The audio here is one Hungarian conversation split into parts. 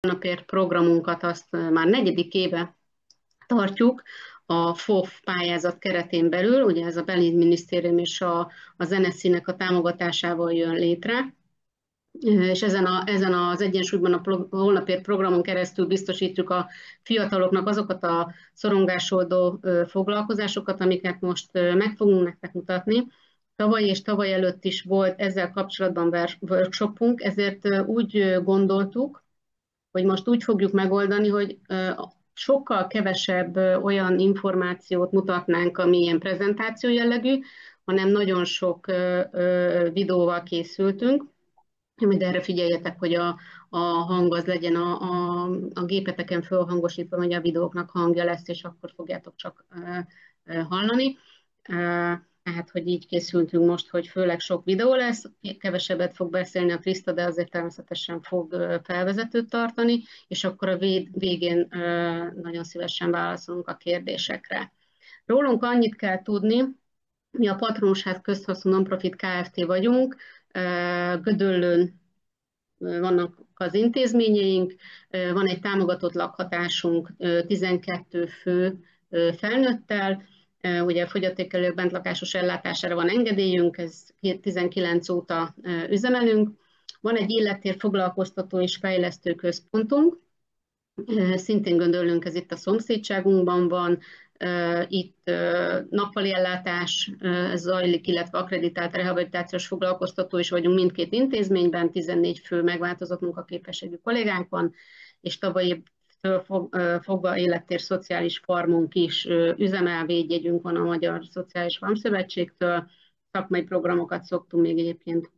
Napért programunkat azt már negyedik éve tartjuk a FOF pályázat keretén belül, ugye ez a belügyminisztérium és a zeneszínek a támogatásával jön létre, és ezen az egyensúlyban a holnapért programon keresztül biztosítjuk a fiataloknak azokat a szorongásoldó foglalkozásokat, amiket most meg fogunk nektek mutatni. Tavaly és tavaly előtt is volt ezzel kapcsolatban workshopunk, ezért úgy gondoltuk, hogy most úgy fogjuk megoldani, hogy sokkal kevesebb olyan információt mutatnánk, ami ilyen prezentáció jellegű, hanem nagyon sok videóval készültünk, majd erre figyeljetek, hogy a hang az legyen a gépeteken fölhangosítva, hogy a videóknak hangja lesz, és akkor fogjátok csak hallani. Tehát, hogy így készültünk most, hogy főleg sok videó lesz, kevesebbet fog beszélni a Kriszta, de azért természetesen fog felvezetőt tartani, és akkor a végén nagyon szívesen válaszolunk a kérdésekre. Rólunk annyit kell tudni, mi a Patronság Közhasznú Nonprofit Kft. Vagyunk, Gödöllőn vannak az intézményeink, van egy támogatott lakhatásunk 12 fő felnőttel, ugye fogyatékelők bentlakásos ellátására van engedélyünk, ez 19 óta üzemelünk. Van egy életér foglalkoztató és fejlesztő központunk, szintén gondolunk, ez itt a szomszédságunkban van, itt nappali ellátás zajlik, illetve akreditált rehabilitációs foglalkoztató is vagyunk mindkét intézményben, 14 fő megváltozott munkaképességű kollégánk van, és tavaly fogva élettér szociális farmunk is üzemel, védjegyünk van a Magyar Szociális Farmszövetségtől, szakmai programokat szoktunk még egyébként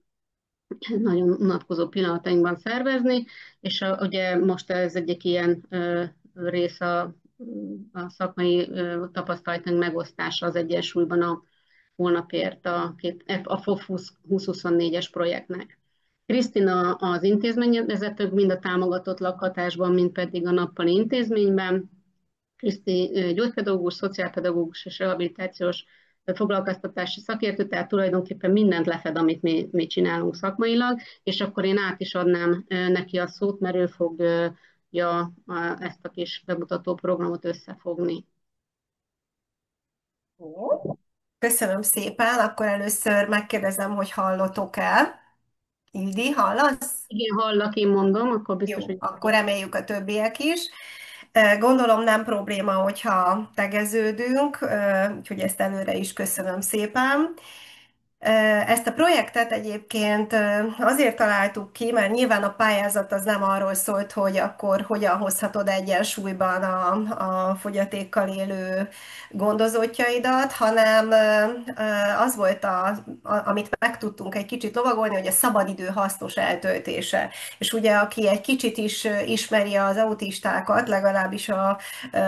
nagyon unatkozó pillanatainkban szervezni, és ugye most ez egyik ilyen rész a szakmai tapasztalatunk megosztása az egyensúlyban a holnapért a FOF 2024-es projektnek. Krisztina az intézményvezetők mind a támogatott lakhatásban, mind pedig a nappali intézményben. Kriszti gyógypedagógus, szociálpedagógus és rehabilitációs foglalkoztatási szakértő, tehát tulajdonképpen mindent lefed, amit mi csinálunk szakmailag, és akkor én át is adnám neki a szót, mert ő fogja ezt a kis bemutató programot összefogni. Jó. Köszönöm szépen, akkor először megkérdezem, hogy hallotok-e? Ildi, hallasz? Igen, hallak, én mondom, akkor biztos, Jó, hogy akkor reméljük a többiek is. Gondolom nem probléma, hogyha tegeződünk, úgyhogy ezt előre is köszönöm szépen. Ezt a projektet egyébként azért találtuk ki, mert nyilván a pályázat az nem arról szólt, hogy akkor hogyan hozhatod egyensúlyban a fogyatékkal élő gondozottjaidat, hanem az volt, amit meg tudtunk egy kicsit lovagolni, hogy a szabadidő hasznos eltöltése. És ugye, aki egy kicsit is ismeri az autistákat, legalábbis a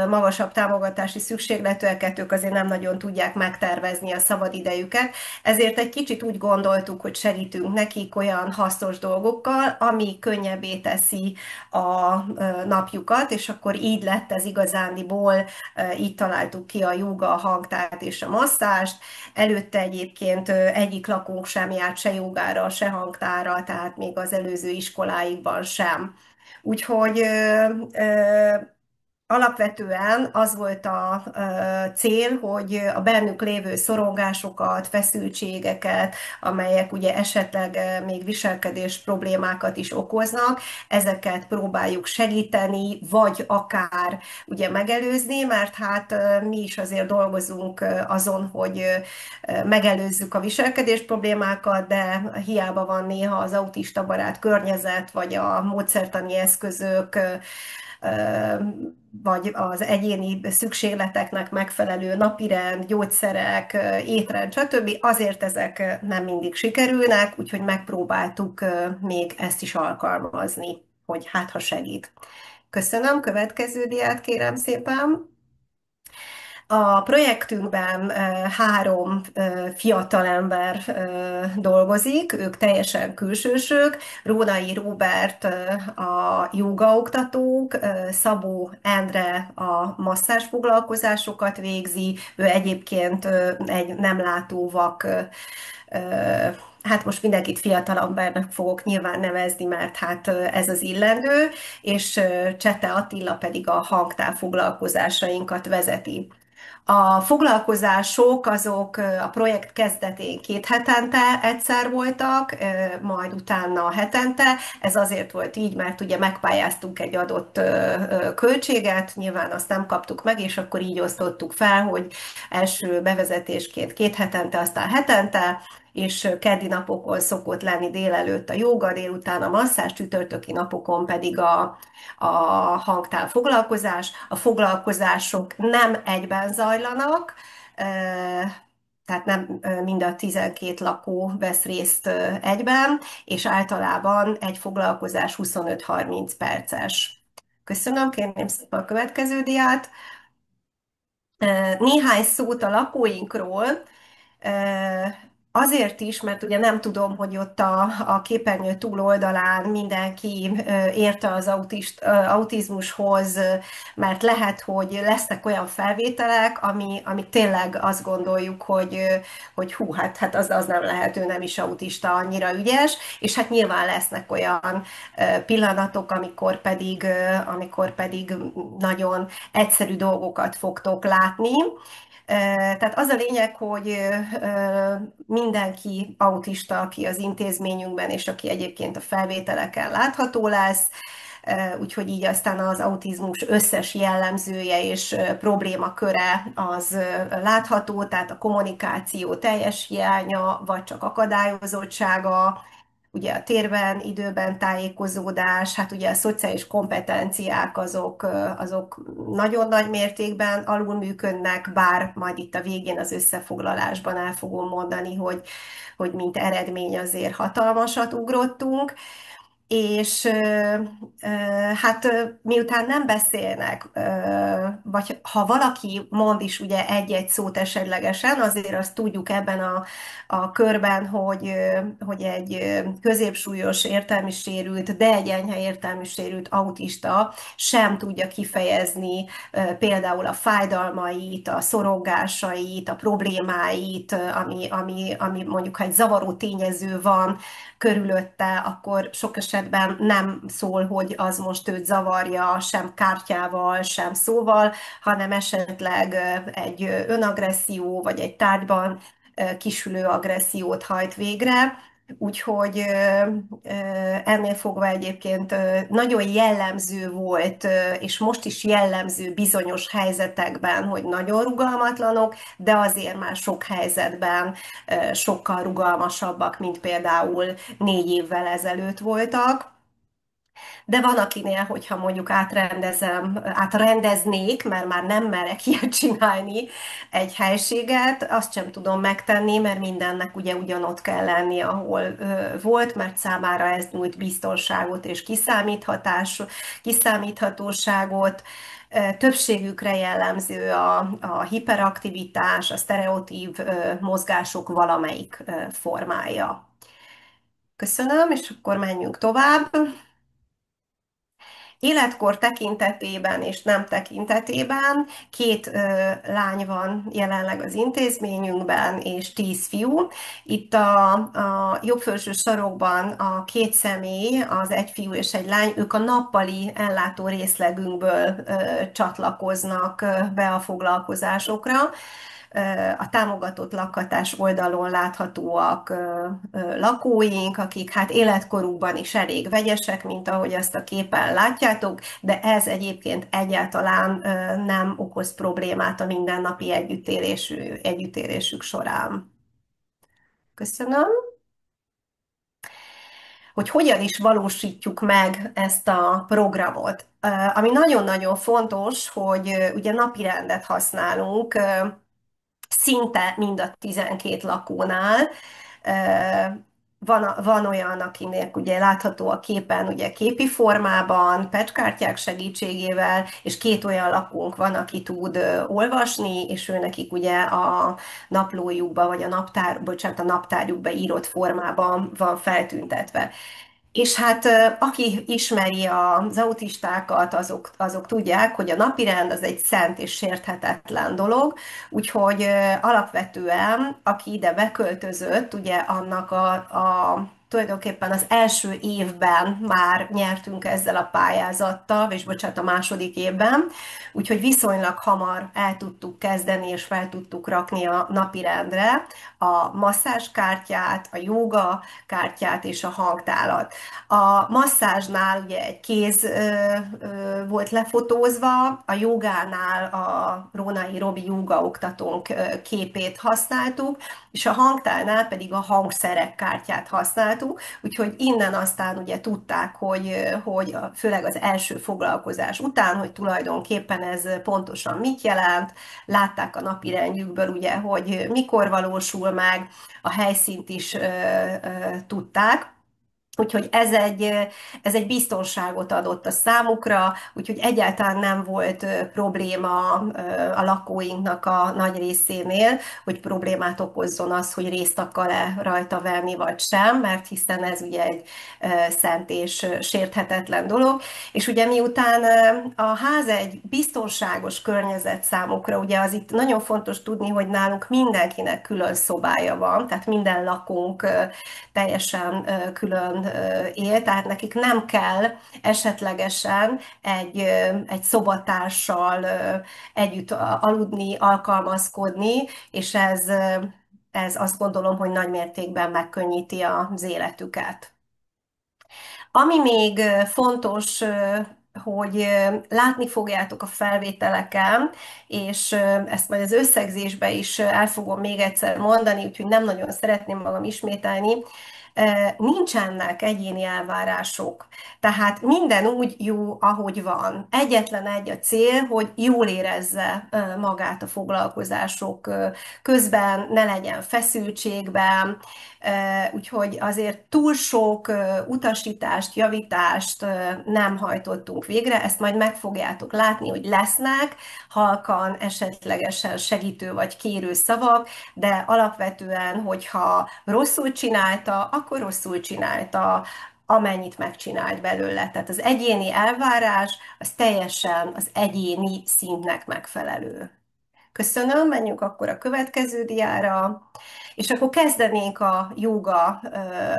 magasabb támogatási szükségletűeket, ők azért nem nagyon tudják megtervezni a szabadidejüket, ezért egy kicsit úgy gondoltuk, hogy segítünk nekik olyan hasznos dolgokkal, ami könnyebbé teszi a napjukat, és akkor így lett ez igazándiból, így találtuk ki a jóga, a hangtát és a masszást. Előtte egyébként egyik lakónk sem járt se jogára, se hangtára, tehát még az előző iskoláikban sem. Úgyhogy alapvetően az volt a cél, hogy a bennük lévő szorongásokat, feszültségeket, amelyek ugye esetleg még viselkedés problémákat is okoznak, ezeket próbáljuk segíteni, vagy akár ugye megelőzni, mert hát mi is azért dolgozunk azon, hogy megelőzzük a viselkedés problémákat, de hiába van néha az autista barát környezet, vagy a módszertani eszközök, vagy az egyéni szükségleteknek megfelelő napirend, gyógyszerek, étrend, stb. Azért ezek nem mindig sikerülnek, úgyhogy megpróbáltuk még ezt is alkalmazni, hogy hát ha segít. Köszönöm, következő diát kérem szépen. A projektünkben három fiatalember dolgozik, ők teljesen külsősök. Rónai Róbert a jogaoktatók, Szabó Endre a masszázs foglalkozásokat végzi, ő egyébként egy nem látó vak, hát most mindenkit fiatalembernek fogok nyilván nevezni, mert hát ez az illendő, és Csete Attila pedig a hangtár foglalkozásainkat vezeti. A foglalkozások azok a projekt kezdetén 2 hetente egyszer voltak, majd utána hetente. Ez azért volt így, mert ugye megpályáztunk egy adott költséget, nyilván azt nem kaptuk meg, és akkor így osztottuk fel, hogy első bevezetésként 2 hetente, aztán hetente, és keddi napokon szokott lenni délelőtt a jóga, délután a masszázs, csütörtöki napokon pedig a hangtál foglalkozás. A foglalkozások nem egyben zajlanak, tehát nem mind a 12 lakó vesz részt egyben, és általában egy foglalkozás 25-30 perces. Köszönöm, kérném szépen a következő diát. Néhány szót a lakóinkról. Azért is, mert ugye nem tudom, hogy ott a képernyő túloldalán mindenki érte az autizmushoz, mert lehet, hogy lesznek olyan felvételek, ami tényleg azt gondoljuk, hogy hú, hát az nem lehet, ő nem is autista, annyira ügyes, és hát nyilván lesznek olyan pillanatok, amikor pedig nagyon egyszerű dolgokat fogtok látni. Tehát az a lényeg, hogy mindenki autista, aki az intézményünkben, és aki egyébként a felvételeken látható lesz, úgyhogy így aztán az autizmus összes jellemzője és problémaköre az látható, tehát a kommunikáció teljes hiánya, vagy csak akadályozottsága, ugye a térben, időben tájékozódás, hát ugye a szociális kompetenciák azok nagyon nagy mértékben alulműködnek, bár majd itt a végén az összefoglalásban el fogom mondani, hogy mint eredmény azért hatalmasat ugrottunk, és hát miután nem beszélnek, vagy ha valaki mond is ugye egy-egy szót esetlegesen, azért azt tudjuk ebben a körben, hogy egy középsúlyos értelmisérült, de egy enyhe értelmisérült autista sem tudja kifejezni például a fájdalmait, a szorongásait, a problémáit, ami mondjuk, ha egy zavaró tényező van körülötte, akkor sok esetben nem szól, hogy az most őt zavarja, sem kártyával, sem szóval, hanem esetleg egy önagresszió, vagy egy tárgyban kisülő agressziót hajt végre. Úgyhogy ennél fogva egyébként nagyon jellemző volt, és most is jellemző bizonyos helyzetekben, hogy nagyon rugalmatlanok, de azért már sok helyzetben sokkal rugalmasabbak, mint például 4 évvel ezelőtt voltak. De van akinél, hogyha mondjuk átrendeznék, mert már nem merek ilyet csinálni egy helységet, azt sem tudom megtenni, mert mindennek ugye ugyanott kell lenni, ahol volt, mert számára ez nyújt biztonságot és kiszámíthatóságot. Többségükre jellemző a hiperaktivitás, a sztereotív mozgások valamelyik formája. Köszönöm, és akkor menjünk tovább. Életkor tekintetében és nem tekintetében 2 lány van jelenleg az intézményünkben, és 10 fiú. Itt a jobb felső sarokban a 2 személy, az egy fiú és egy lány, ők a nappali ellátó részlegünkből csatlakoznak be a foglalkozásokra. A támogatott lakhatás oldalon láthatóak lakóink, akik hát életkorukban is elég vegyesek, mint ahogy azt a képen látjátok, de ez egyébként egyáltalán nem okoz problémát a mindennapi együttélésük során. Köszönöm. Hogy hogyan is valósítjuk meg ezt a programot. Ami nagyon-nagyon fontos, hogy ugye napirendet használunk, szinte mind a 12 lakónál. van olyan, akinek ugye látható a képen ugye képi formában, pecskártyák segítségével, és két olyan lakónk van, aki tud olvasni, és ő nekik ugye a naplójukba, vagy a naptárjukba írott formában van feltüntetve. És hát aki ismeri az autistákat, azok tudják, hogy a napirend az egy szent és sérthetetlen dolog, úgyhogy alapvetően, aki ide beköltözött, ugye annak tulajdonképpen az első évben már nyertünk ezzel a pályázattal, és bocsánat, a második évben, úgyhogy viszonylag hamar el tudtuk kezdeni, és fel tudtuk rakni a napirendre a masszázskártyát, a jóga kártyát és a hangtálat. A masszázsnál ugye egy kéz volt lefotózva, a jogánál a Rónai Robi jóga oktatónk képét használtuk, és a hangtálnál pedig a hangszerek kártyát használtuk, úgyhogy innen aztán ugye tudták, hogy főleg az első foglalkozás után, hogy tulajdonképpen ez pontosan mit jelent, látták a napirendjükből ugye, hogy mikor valósul meg, a helyszínt is tudták. Úgyhogy ez egy biztonságot adott a számukra, úgyhogy egyáltalán nem volt probléma a lakóinknak a nagy részénél, hogy problémát okozzon az, hogy részt akar-e rajta venni, vagy sem, mert hiszen ez ugye egy szent és sérthetetlen dolog. És ugye miután a ház egy biztonságos környezet számukra, ugye az itt nagyon fontos tudni, hogy nálunk mindenkinek külön szobája van, tehát minden lakónk teljesen külön él, tehát nekik nem kell esetlegesen egy szobatársal együtt aludni, alkalmazkodni, és ez azt gondolom, hogy nagy mértékben megkönnyíti az életüket. Ami még fontos, hogy látni fogjátok a felvételeken, és ezt majd az összegzésbe is el fogom még egyszer mondani, úgyhogy nem nagyon szeretném magam ismételni, nincsenek egyéni elvárások. Tehát minden úgy jó, ahogy van. Egyetlen egy a cél, hogy jól érezze magát a foglalkozások közben, ne legyen feszültségben, úgyhogy azért túl sok utasítást, javítást nem hajtottunk végre, ezt majd meg fogjátok látni, hogy lesznek halkan, esetlegesen segítő vagy kérő szavak, de alapvetően, hogyha rosszul csinálta, akkor rosszul csinálta, amennyit megcsinált belőle. Tehát az egyéni elvárás az teljesen az egyéni szintnek megfelelő. Köszönöm, menjünk akkor a következő diára. És akkor kezdenénk a jóga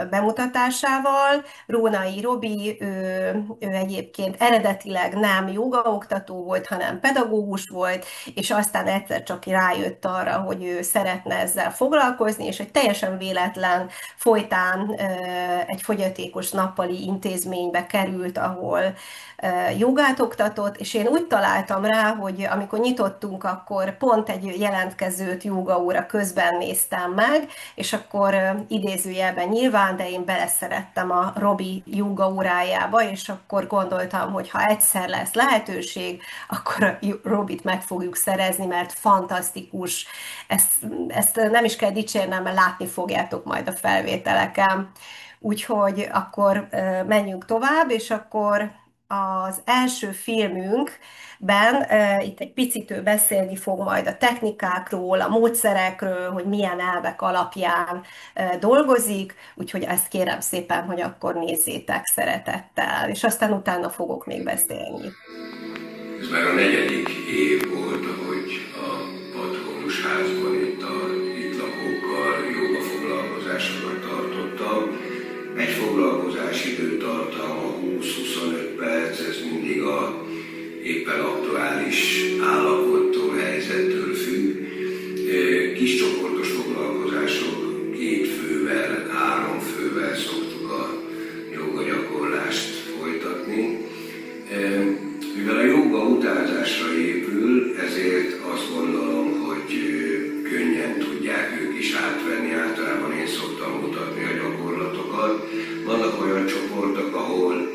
bemutatásával. Rónai Robi, ő egyébként eredetileg nem jógaoktató volt, hanem pedagógus volt, és aztán egyszer csak rájött arra, hogy ő szeretne ezzel foglalkozni, és egy teljesen véletlen folytán egy fogyatékos nappali intézménybe került, ahol jogát oktatott, és én úgy találtam rá, hogy amikor nyitottunk, akkor pont egy jelentkezőt jogaóra közben néztem meg, és akkor idézőjelben nyilván, de én beleszerettem a Robi jogaórájába, és akkor gondoltam, hogy ha egyszer lesz lehetőség, akkor a Robit meg fogjuk szerezni, mert fantasztikus. Ezt nem is kell dicsérnem, mert látni fogjátok majd a felvételeken. Úgyhogy akkor menjünk tovább, és akkor az első filmünkben itt egy picit ő beszélni fog majd a technikákról, a módszerekről, hogy milyen elvek alapján dolgozik, úgyhogy ezt kérem szépen, hogy akkor nézzétek szeretettel, és aztán utána fogok még beszélni. Ez már a negyedik év volt, ahogy a patronusházban itt lakókkal jogafoglalkozásokat tartottam. Egy foglalkozás időtartalma 20-25 perc, ez mindig a éppen aktuális állapottól, helyzettől függ. Kis csoportos foglalkozások 2 fővel, 3 fővel szoktuk a jogagyakorlást folytatni. Mivel a joga utánzásra épül, ezért azt gondolom, hogy könnyen tudják ők is átvenni. Általában én szoktam mutatni a gyakorlatokat. Vannak olyan csoportok, ahol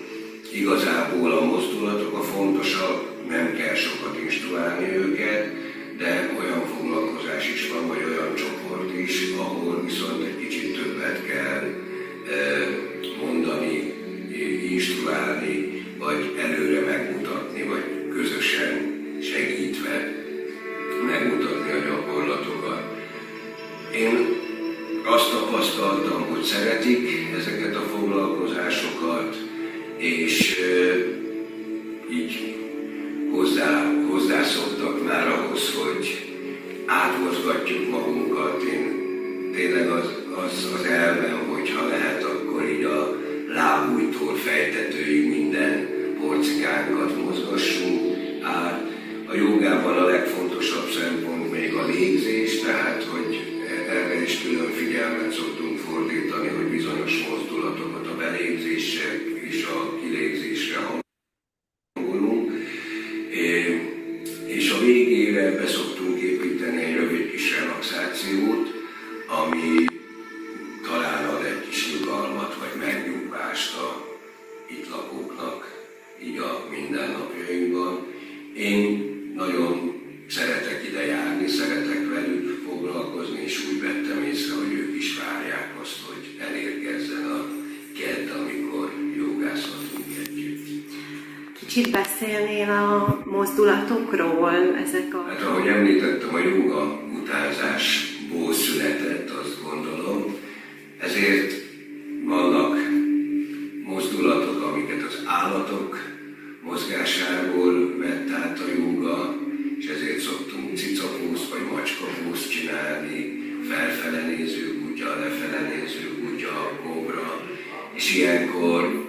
igazából a mozdulatok a fontosak, nem kell sokat instruálni őket, de olyan foglalkozás is van, vagy olyan csoport is, ahol viszont egy kicsit többet kell hozzászoktak már ahhoz, hogy átmozgatjuk magunkat. Én tényleg az elvem, hogyha lehet, akkor így a lábújtól fejtetőig minden porcikánkat mozgassunk át. A jogában a legfontosabb szempont még a légzés, tehát hogy erre is külön figyelmet szoktunk fordítani, hogy bizonyos mozdulatokat a belégzésre és a kilégzésre hangolunk. És a végére be szoktunk építeni egy rövid kis relaxációt, ami talán ad egy kis nyugalmat vagy megnyugvást a itt lakóknak, így a mindennapjainkban. Én nagyon szeretek ide járni, szeretek velük foglalkozni, és úgy vettem észre, hogy ők is várják azt, hogy elérkezzen a kedd, amikor jogázhatunk együtt. Kicsit beszélnél a mozdulatokról, ezek a... Hát ahogy említettem, a jóga utánzásból született, azt gondolom, ezért vannak mozdulatok, amiket az állatok mozgásából vett át a jóga, és ezért szoktunk cicapószt vagy macskapószt csinálni, felfele néző kutya, lefele néző kutya, kobra, és ilyenkor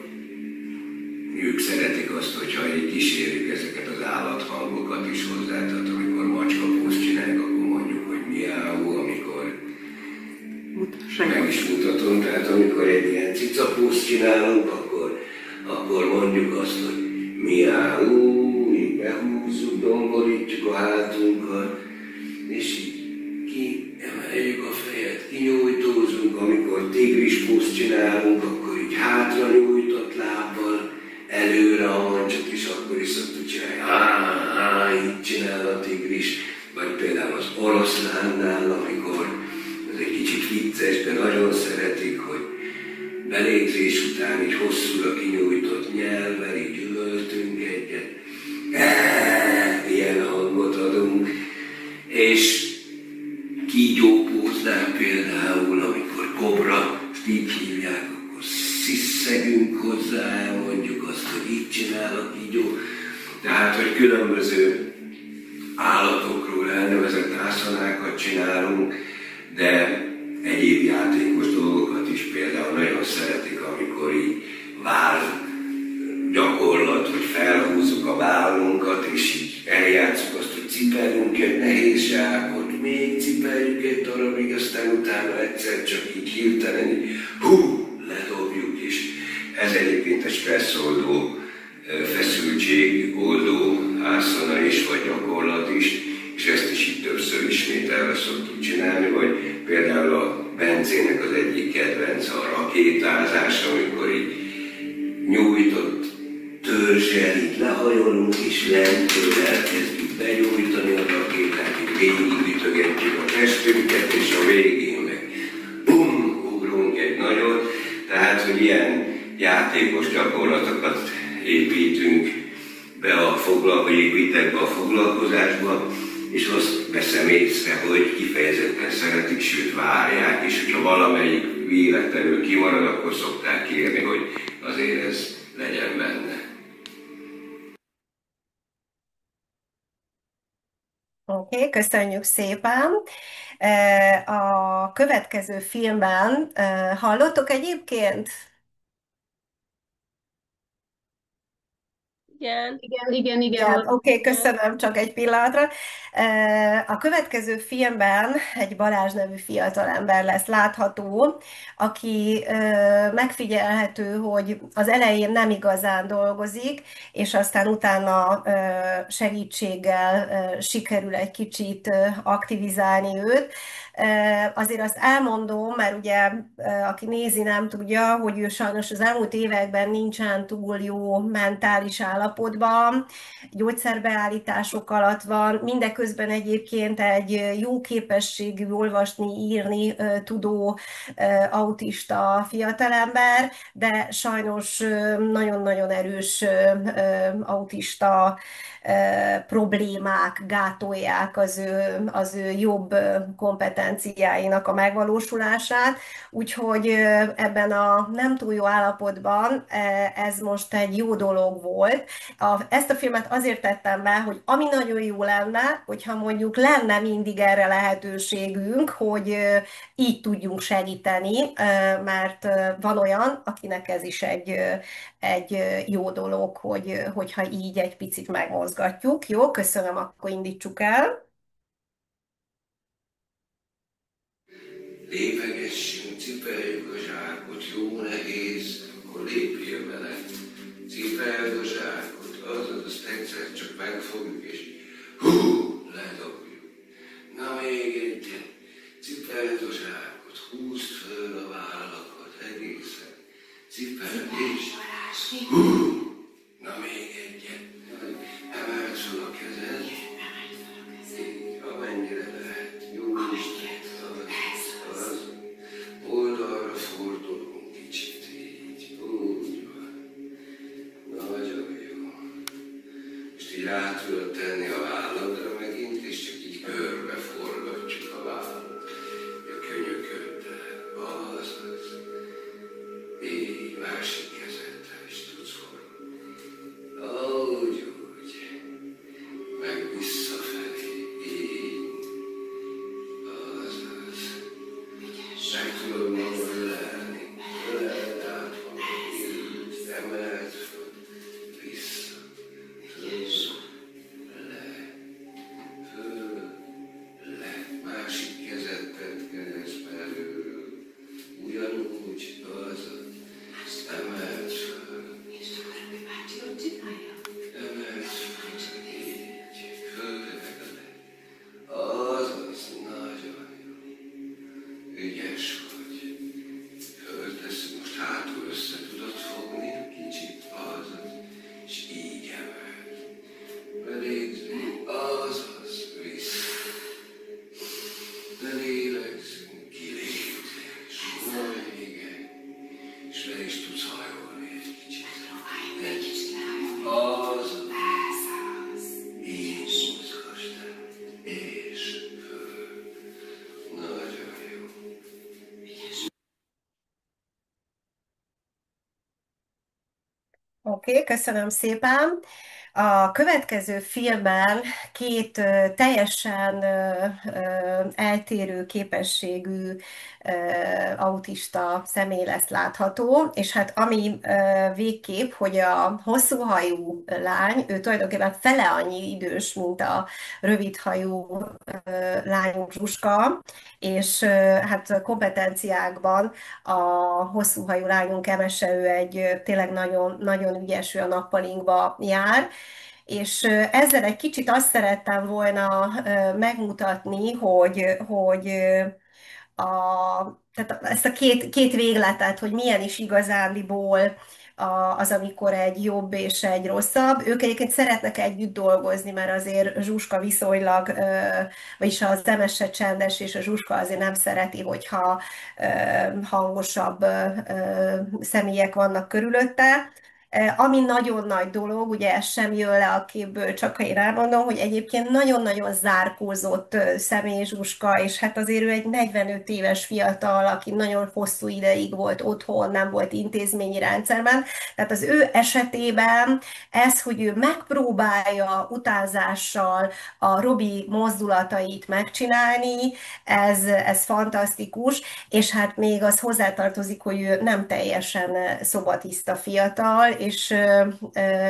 ők szeretik azt, hogyha így kísérjük ezeket az állathangokat is hozzá, tehát amikor macskapószt csináljuk, akkor mondjuk, hogy miáú, amikor meg is mutatom, tehát amikor egy ilyen cicapószt csinálunk, akkor mondjuk azt, hogy miáú, így behúzzuk, domborítjuk a hátunkat, és így kiemeljük a fejet, kinyújtózunk, amikor tigrispószt csinálunk, akkor így hátra nyújtott lábbal, előre a mancsot, és akkor is szoktuk csinálni, így csinál a tigris, vagy például az oroszlánnál, amikor ez egy kicsit vicces, de nagyon szeretik, hogy belégzés után így hosszúra kinyújtott nyelvvel, így üvöltünk egyet, ilyen hangot adunk, és kígyópóznál például, amikor kobra, ezt így hívják, akkor sziszegünk hozzá, elmondjuk azt, hogy így csinál a kígyó. Tehát, hogy különböző állatokról elnevezett ászanákat csinálunk, de egyéb játékos dolgokat is például nagyon szeretik, amikor így váll gyakorlat, hogy felhúzzuk a vállunkat, és így eljátszunk azt, hogy cipelünk egy nehéz zsákot, még cipeljük egy darabig, aztán utána egyszer csak így hirtelen így ledobjuk is. Ez egyébként egy stresszoldó, feszültségoldó ászana is, vagy gyakorlat is, és ezt is így többször ismételve szoktuk csinálni, vagy például a Bencének az egyik kedvence a rakétázás, amikor így nyújtott törzsel így lehajolunk, és lentől elkezdjük begyújtani a rakétát, így végigütögetjük a testünket, és a végén meg ugrunk egy nagyot. Tehát, hogy ilyen játékos gyakorlatokat építünk be építek be a foglalkozásba, és azt veszem észre, hogy kifejezetten szeretik, sőt várják, és hogyha valamelyik véletlenül kimarad, akkor szokták kérni, hogy azért ez legyen benne. Oké, köszönjük szépen. A következő filmben hallottok egyébként? Igen. Igen. Igen, oké, köszönöm, csak egy pillanatra. A következő filmben egy Balázs nevű fiatalember lesz látható, aki megfigyelhető, hogy az elején nem igazán dolgozik, és aztán utána segítséggel sikerül egy kicsit aktivizálni őt. Azért azt elmondom, mert ugye aki nézi, nem tudja, hogy ő sajnos az elmúlt években nincsen túl jó mentális állapotban, gyógyszerbeállítások alatt van, mindeközben egyébként egy jó képességű olvasni, írni tudó autista fiatalember, de sajnos nagyon-nagyon erős autista problémák gátolják az ő jobb kompetenciáinak a megvalósulását, úgyhogy ebben a nem túl jó állapotban ez most egy jó dolog volt, Ezt a filmet azért tettem be, hogy ami nagyon jó lenne, hogyha mondjuk lenne mindig erre lehetőségünk, hogy így tudjunk segíteni, mert van olyan, akinek ez is egy jó dolog, hogyha így egy picit megmozgatjuk. Jó, köszönöm, akkor indítsuk el. Lépegessünk, cipeljük a zsákot, jó nehéz, akkor lépjél vele. Cipeld a zsákot, azaz azt egyszer csak megfogjuk, és hú, ledobjuk. Na még egyet, cipeld a zsákot, húzd föl a vállakat egészen. Cipeld és hú, na még egyet, emeld föl a kezed, amennyire lehet, jó Isten, az oldalra fordulunk kicsit így, úgy van, nagyon jó. Most így rá tudod tenni a válladra megint, és csak így körbe forgatjuk a vállat, a könyököddel, azaz, így másik kezeddel is tudsz forgatni. Úgy, meg visszafelé, így, azaz. Meg tudod magad ölelni, öleld át magad, így, emeld föl, vissza, föl, le, másik kezeddel keresztbelül, ugyanúgy, azaz, emeld föl, emeld föl, így, főleg le, azaz, nagyon jó. Ügyes vagy. Fölteszünk, most hátul össze tudod fogni, kicsit azaz, és így emeld. Belégzünk, azaz, vissza. Belélegzünk, kilégzés, na igen, és le is tudsz hajolni egy kicsit. Azaz, így mozgasd el, és föl. Nagyon jó. Oké, köszönöm szépen. A következő filmben két teljesen eltérő képességű autista személy lesz látható, és hát ami végképp, hogy a hosszúhajú lány, ő tulajdonképpen fele annyi idős, mint a rövidhajú lányunk Zsuska, és hát kompetenciákban a hosszúhajú lányunk Emese, ő egy tényleg nagyon, nagyon ügyes, ő a nappalinkba jár, és ezzel egy kicsit azt szerettem volna megmutatni, hogy tehát ezt a két végletet, hogy milyen is igazándiból az, amikor egy jobb és egy rosszabb. Ők egyébként szeretnek együtt dolgozni, mert azért Zsuska viszonylag, vagyis az Emese csendes, és a Zsuska azért nem szereti, hogyha hangosabb személyek vannak körülötte. Ami nagyon nagy dolog, ugye ez sem jön le a képből, csak ha én elmondom, hogy egyébként nagyon-nagyon zárkózott személy Zsuska, és hát azért ő egy 45 éves fiatal, aki nagyon hosszú ideig volt otthon, nem volt intézményi rendszerben. Tehát az ő esetében ez, hogy ő megpróbálja utánzással a Robi mozdulatait megcsinálni, ez fantasztikus, és hát még az hozzátartozik, hogy ő nem teljesen szobatiszta fiatal, és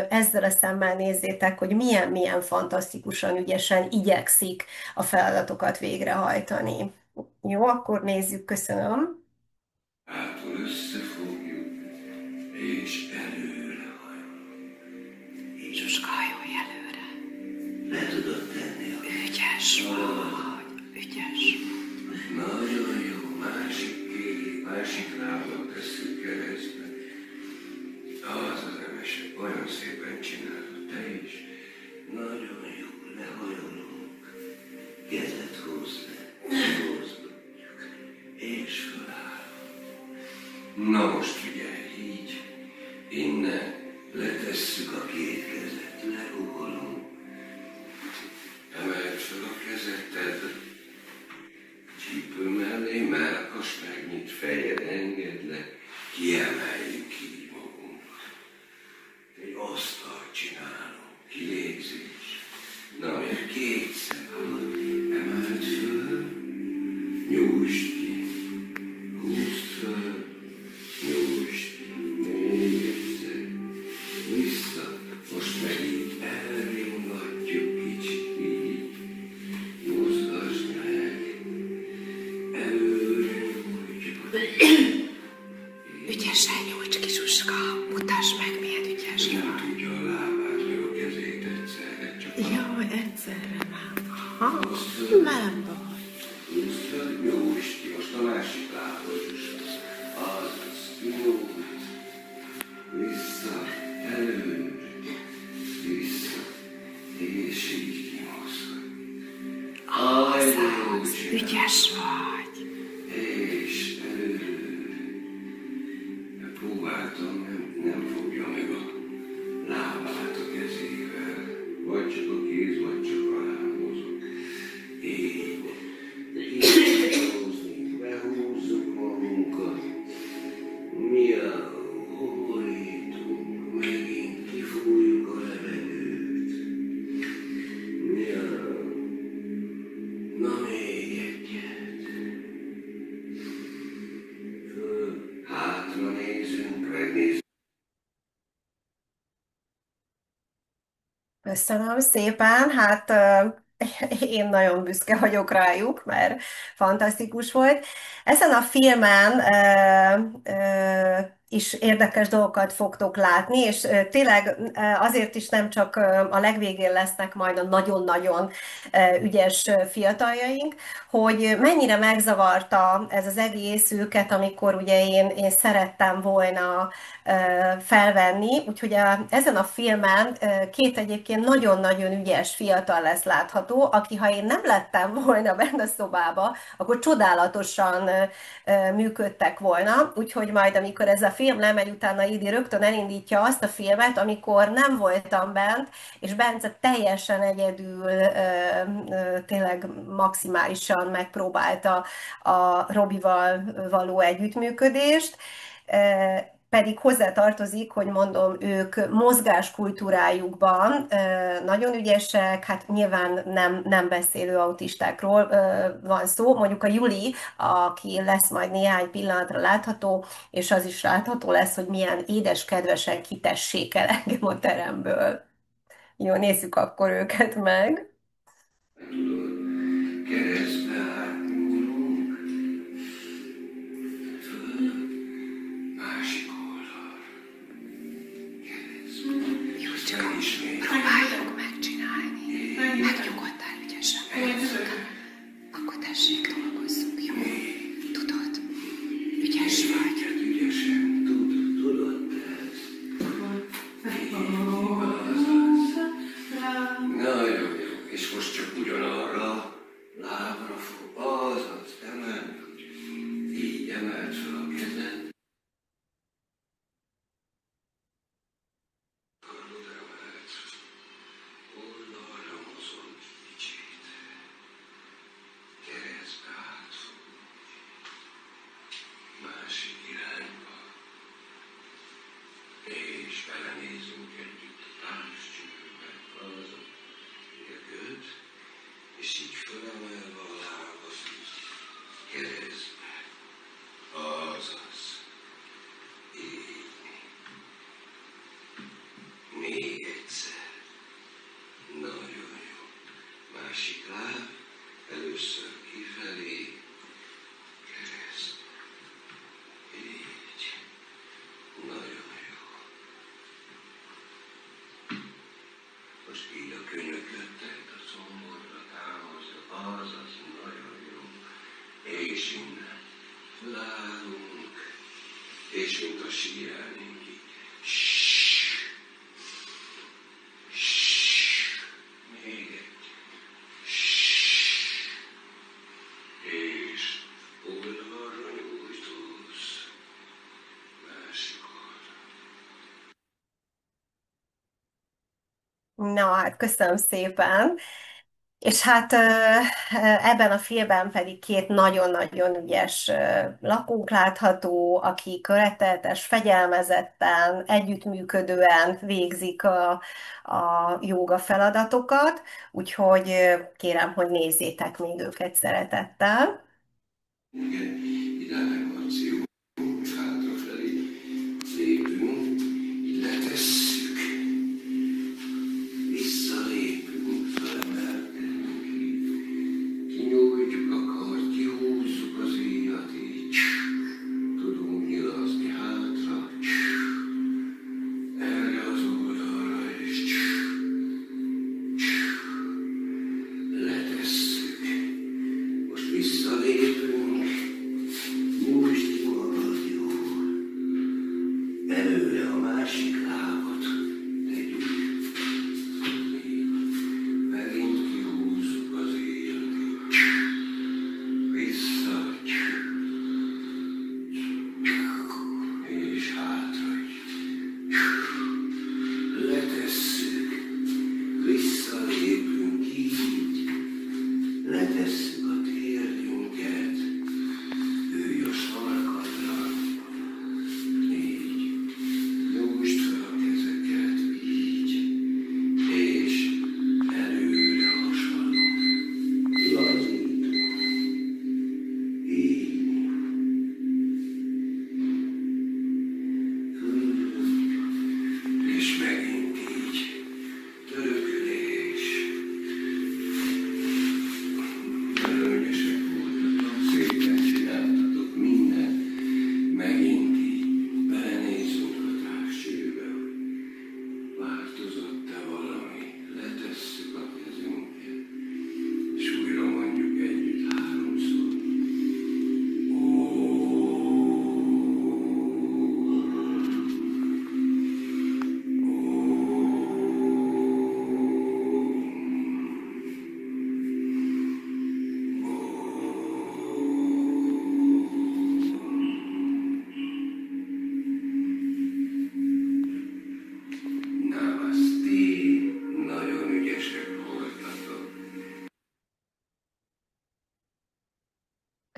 ezzel a szemmel nézzétek, hogy milyen fantasztikusan, ügyesen igyekszik a feladatokat végrehajtani. Jó, akkor nézzük, köszönöm. Hátul összefogjuk, és előre hajolunk. Zsuska, hajolj előre. Le tudod tenni a Ügyes vagy, ügyes. nagyon jó, másik lábon tesszük keresztbe. Az Emese, olyan szépen csinálod, te is. Nagyon jó, lehajolunk. Kezet húzd le, mozgatjuk, és fölállunk. Na most figyelj, így, innen letesszük a két kezet, lerugolunk. Emeld fel a kezeted, csípő mellé, mellkas megnyit, fejed engedd le, kiemeljük így magunkat. Egy asztalt csinálunk. Jaj, egyszerre már. Ha, velem van. Nyújts, most a másik lábhoz is. Azaz, nyújt. Vissza, előre, vissza, és így kimozgatni. Azaz, ügyes vagy. És előre. Próbáltam, nem fogja meg a lábát a kezével. Vagy csak a kéz, vagy csak a láb mozog. Így. Behúzzuk magunkat. Hórítunk, megint kifújjuk a levegőt. Na még egyet. Hátra nézünk, megnézzük. Köszönöm szépen, hát én nagyon büszke vagyok rájuk, mert fantasztikus volt. Ezen a filmen is érdekes dolgokat fogtok látni, és tényleg azért is nem csak a legvégén lesznek majd a nagyon-nagyon ügyes fiataljaink, hogy mennyire megzavarta ez az egész őket, amikor ugye én szerettem volna felvenni, úgyhogy ezen a filmen két egyébként nagyon-nagyon ügyes fiatal lesz látható, aki ha én nem lettem volna benne a szobába, akkor csodálatosan működtek volna, úgyhogy majd amikor ez a film lemegy, utána Idi rögtön elindítja azt a filmet, amikor nem voltam bent, és Bence teljesen egyedül tényleg maximálisan megpróbálta a Robival való együttműködést, pedig hozzátartozik, hogy mondom, ők mozgáskultúrájukban nagyon ügyesek, hát nyilván nem beszélő autistákról van szó, mondjuk a Juli, aki lesz majd néhány pillanatra látható, és az is látható lesz, hogy milyen édes, kedvesen kitessék el engem a teremből. Jó, nézzük akkor őket meg. Keresztbe átnyúlunk, föl, másik oldal. Keresztbe. Jó, csak Ismét. próbáljuk megcsinálni. Megnyugodtál ügyesen. Akkor tessék, dolgozzunk, jó? Tudod, ügyes vagy. Ügyesen, tudod te ezt. Nagyon jó, és most csak ugyanarra lábra fog, azaz, emeld, így emeld fel a kezed. Karod emeld, oldalra mozog kicsit, keresztbe átfog, másik irányba, és belenézünk együtt a társcsőbe, azaz, good. És így fölemelve a lábat, keresztbe, azaz, így. Még egyszer. Nagyon jó. Másik láb, először kifelé, keresztbe, így. Nagyon jó. Most így a könyököt a szomorra támasztja, azaz nagyon jó. És innen fölállunk, és mint a síelnénk így. Még egy. És oldalra nyújtóz. Másik oldal. Na, hát köszönöm szépen. És hát ebben a filmben pedig két nagyon-nagyon ügyes lakónk látható, akik rettenetes, fegyelmezetten, együttműködően végzik a jóga feladatokat, úgyhogy kérem, hogy nézzétek még őket szeretettel. Igen, idáig van az jó, és hátrafelé lépünk, így letesszük, visszalépünk, felemelkedünk, kinyújtjuk a kart, kihúzzuk az íjat, így tudunk nyilazni hátra, erre az oldalra, és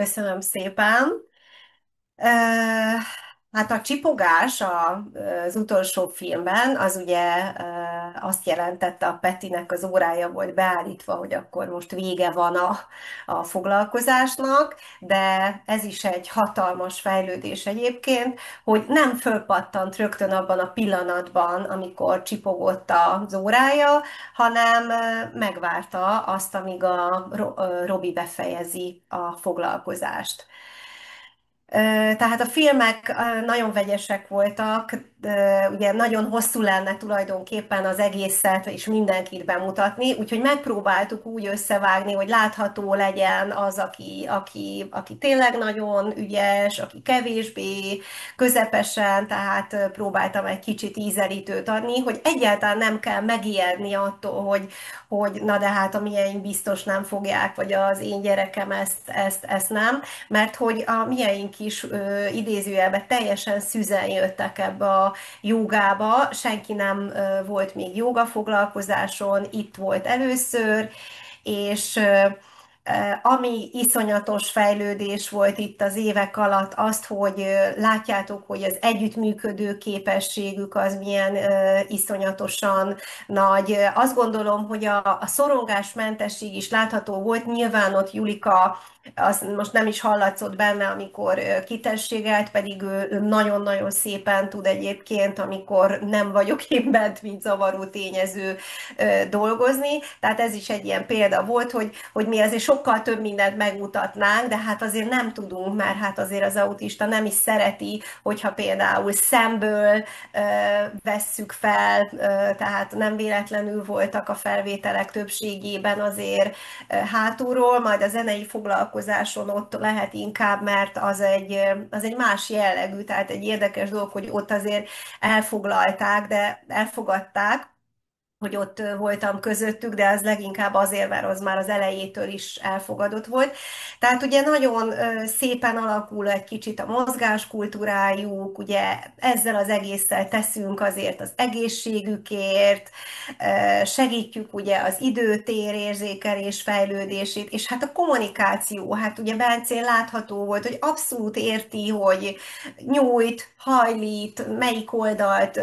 Köszönöm szépen. Hát a csipogás az utolsó filmben, az ugye azt jelentette, a Petinek az órája volt beállítva, hogy akkor most vége van a foglalkozásnak, de ez is egy hatalmas fejlődés egyébként, hogy nem fölpattant rögtön abban a pillanatban, amikor csipogott az órája, hanem megvárta azt, amíg Robi befejezi a foglalkozást. Tehát a filmek nagyon vegyesek voltak, ugye nagyon hosszú lenne tulajdonképpen az egészet és mindenkit bemutatni, úgyhogy megpróbáltuk úgy összevágni, hogy látható legyen az, aki tényleg nagyon ügyes, aki kevésbé, közepesen, tehát próbáltam egy kicsit ízelítőt adni, hogy egyáltalán nem kell megijedni attól, hogy na de hát a mieink biztos nem fogják, vagy az én gyerekem ezt nem, mert hogy a mieink is idézőjelben teljesen szüzen jöttek ebbe a jogába, senki nem volt még joga foglalkozáson, itt volt először, és ami iszonyatos fejlődés volt itt az évek alatt, azt, hogy látjátok, hogy az együttműködő képességük az milyen iszonyatosan nagy. Azt gondolom, hogy a szorongásmentesség is látható volt. Nyilván ott Julika, az most nem is hallatszott benne, amikor kitességelt, pedig ő nagyon-nagyon szépen tud egyébként, amikor nem vagyok én bent, mint zavaró tényező dolgozni. Tehát ez is egy ilyen példa volt, hogy mi azért sokkal több mindent megmutatnánk, de hát azért nem tudunk, mert hát azért az autista nem is szereti, hogyha például szemből vesszük fel, tehát nem véletlenül voltak a felvételek többségében azért hátulról, majd a zenei foglalkozáson ott lehet inkább, mert az egy más jellegű, tehát egy érdekes dolog, hogy ott azért elfoglalták, de elfogadták, hogy ott voltam közöttük, de az leginkább azért, mert az már az elejétől is elfogadott volt. Tehát ugye nagyon szépen alakul egy kicsit a mozgáskultúrájuk, ugye ezzel az egésszel teszünk azért az egészségükért, segítjük ugye az időtér érzékelés fejlődését, és hát a kommunikáció, hát ugye Bencén látható volt, hogy abszolút érti, hogy nyújt, hajlít, melyik oldalt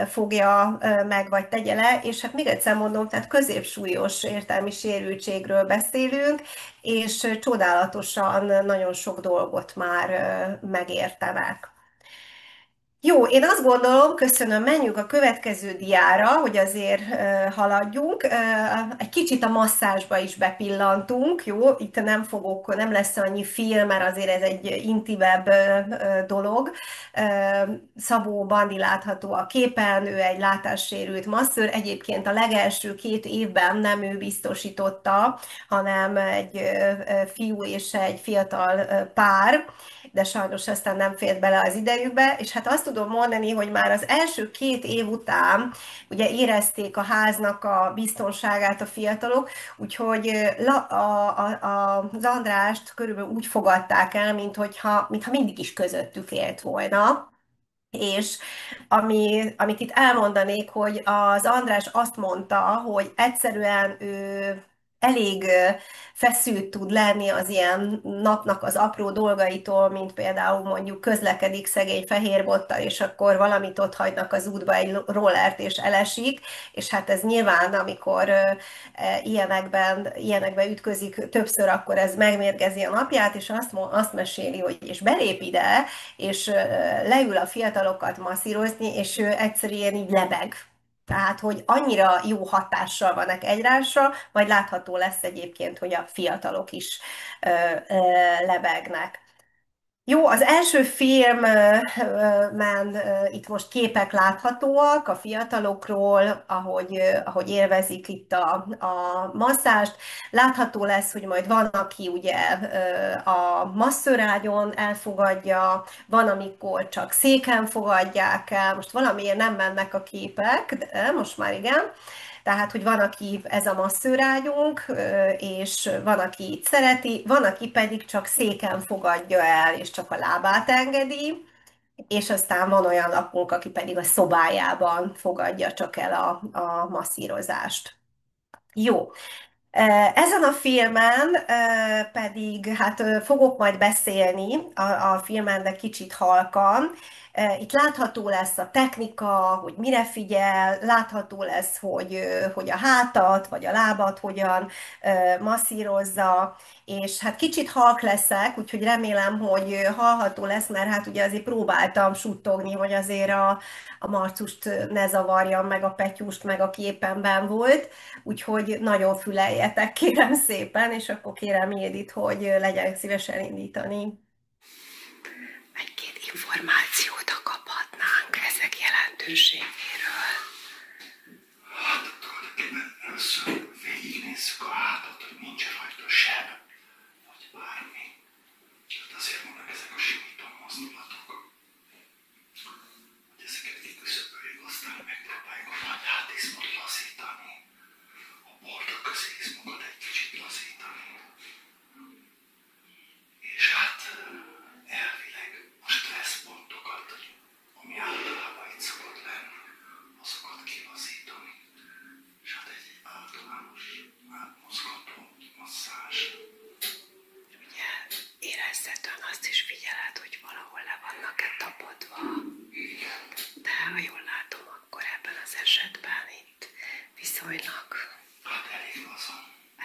fogja meg, vagy tegye le, és hát még egyszer mondom, tehát középsúlyos értelmi sérültségről beszélünk, és csodálatosan nagyon sok dolgot már megértenek. Jó, én azt gondolom, köszönöm, menjünk a következő diára, hogy azért haladjunk. Egy kicsit a masszázsba is bepillantunk, jó? Itt nem lesz annyi film, mert azért ez egy intimebb dolog. Szabó Bandi látható a képen, ő egy látássérült masször. Egyébként a legelső 2 évben nem ő biztosította, hanem egy fiú és egy fiatal pár, de sajnos aztán nem fért bele az idejükbe, és hát azt tudom mondani, hogy már az első 2 év után ugye érezték a háznak a biztonságát a fiatalok, úgyhogy az Andrást körülbelül úgy fogadták el, mintha mindig is közöttük élt volna. És amit itt elmondanék, hogy az András azt mondta, hogy egyszerűen ő elég feszült tud lenni az ilyen napnak az apró dolgaitól, mint például mondjuk közlekedik szegény fehérbottal, és akkor valamit ott hagynak az útba, egy rollert, és elesik, és hát ez nyilván, amikor ilyenekben ütközik többször, akkor ez megmérgezi a napját, és azt meséli, hogy és belép ide, és leül a fiatalokat masszírozni, és ő egyszerűen így lebeg. Tehát, hogy annyira jó hatással vannak egymásra, majd látható lesz egyébként, hogy a fiatalok is lebegnek. Jó, az első filmben itt most képek láthatóak a fiatalokról, ahogy élvezik itt a masszást. Látható lesz, hogy majd van, aki ugye a masszörágyon elfogadja, van, amikor csak széken fogadják el, most valamiért nem mennek a képek, de most már igen. Tehát, hogy van, aki ez a masszőrágyunk, és van, aki itt szereti, van, aki pedig csak széken fogadja el, és csak a lábát engedi, és aztán van olyan lakunk, aki pedig a szobájában fogadja csak el a masszírozást. Jó, Ezen a filmen pedig hát fogok majd beszélni a filmen, de kicsit halkan. Itt látható lesz a technika, hogy mire figyel, látható lesz, hogy a hátat vagy a lábat hogyan masszírozza, és hát kicsit halk leszek, úgyhogy remélem, hogy hallható lesz, mert hát ugye azért próbáltam suttogni, hogy azért a Marcust ne zavarjam, meg a Petyust, meg aki éppen benn volt. Úgyhogy nagyon füleljetek, kérem szépen, és akkor kérem Édit, hogy legyen szívesen indítani. Egy-két információt kaphatnánk ezek jelentőségéről. Hát tulajdonképpen először végignézzük a hátat, hogy nincs rajta seb, vagy bármi. Tehát azért vannak ezek a simító mozdulatok, hogy ezeket kiküszöböljük, aztán megpróbáljuk a nagy hátizmot lazítani, a borda közéizmokat egy kicsit lazítani. És hát elvileg a stresszpontokat, ami általában itt szokott lenni, azokat kilazítani. És hát egy általános átmozgató masszázs. Ugye érezhetően azt is figyeled, hogy valahol le vannak-e tapadva. Igen. De ha jól látom, akkor ebben az esetben itt viszonylag Hát elég laza.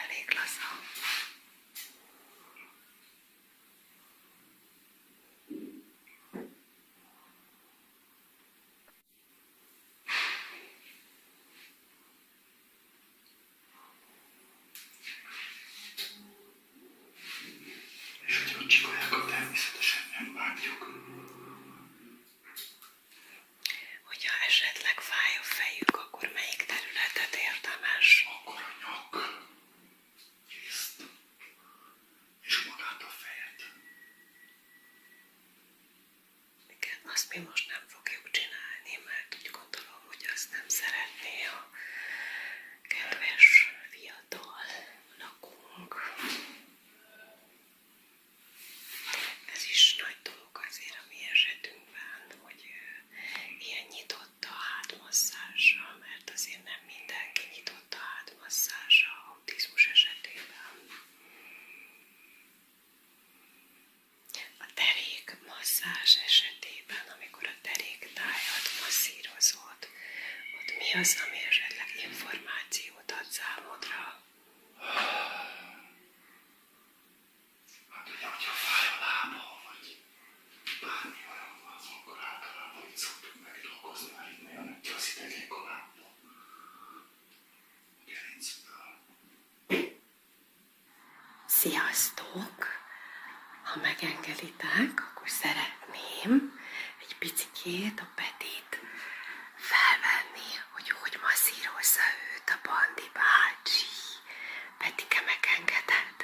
elég laza. És hogy ott csikoljákat természetesen nem bántjuk. Hogyha esetleg fáj a fejük, akkor melyik területet érdemes? Akkor a nyak,észt, és magát a fejet. Igen, azt mi most nem fogjuk csinálni, mert úgy gondolom, hogy azt nem szeretné a kedves fiatal lakónk. Ez is nagy dolog azért a mi esetünkben, hogy ilyen nyitott a hátmasszázsra, mert azért nem mindenki nyitott a hátmasszázsra autizmus esetében. A derék masszázs esetében, amikor a derék tájat masszírozod, ott mi az, ami esetleg információt ad számodra? Hát ugye, hogyha fáj a lába, vagy bármi olyan van, akkor általában itt szoktuk megdolgozni, mert itt nagyon neki az idegek a lábba. Gerincből. Sziasztok! Ha megengeditek, akkor szeretném egy picikét a Petit felvenni, hogy masszírozza őt a Bandi bácsi. Petike, megengeded?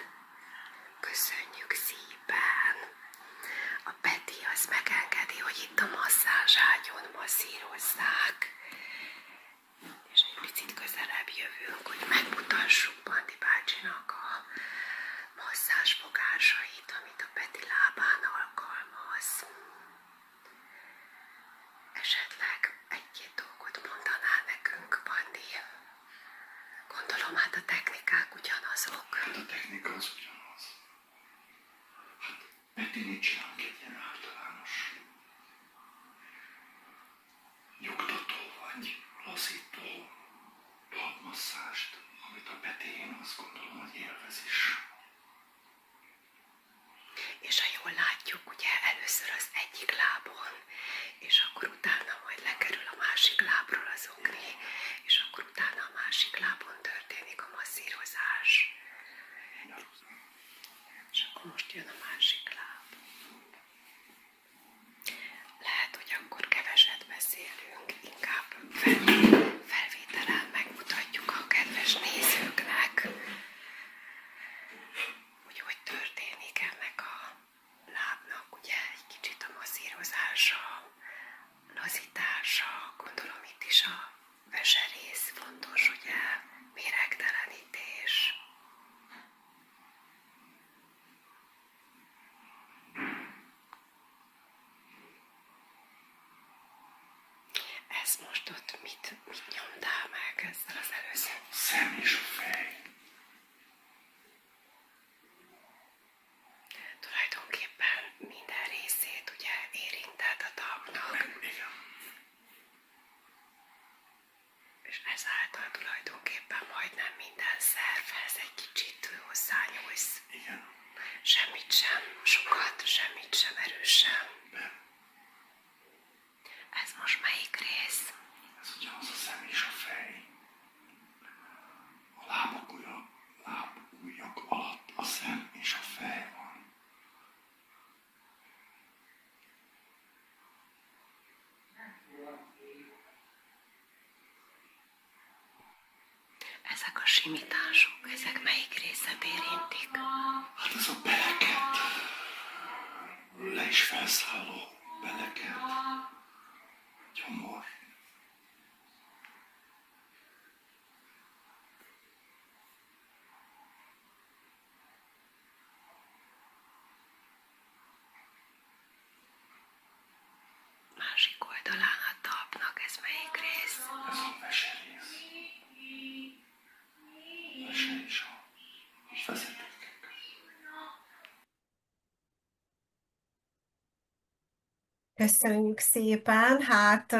Köszönjük szépen! A Peti az megengedi, hogy itt a masszázságyon masszírozzák. És egy picit közelebb jövünk, hogy megmutassuk Bandi bácsinak a masszázsfogásait, amit a Peti lábán alkalmaz. Esetleg egy-két dolgot mondanál nekünk, Bandi? Gondolom, hát a technikák ugyanazok. Hát a technika az ugyanaz. Hát Peti, mit csinálunk egy ilyen általános nyugtató vagy lazító padmasszást, amit a Peti, én azt gondolom, hogy élvez is. És ha jól látjuk, ugye először az egyik lábon, és akkor utána majd lekerül a másik lábról az okni, és akkor utána a másik lábon történik a masszírozás. És akkor most jön a másik láb. Joyce. Igen. Semmit sem, sokat, semmit sem erősen. Ez most melyik rész? Ez ugyanaz a szem és a fej. A lábujjak alatt a szem és a fej van. Ezek a simítások, ezek melyik részet érintik? Hát ez a beleket, le is felszálló beleket, gyomor. Másik oldalán a talpnak ez melyik rész? Ez a veserész. Vese és a vezetékek. Köszönjük szépen. Hát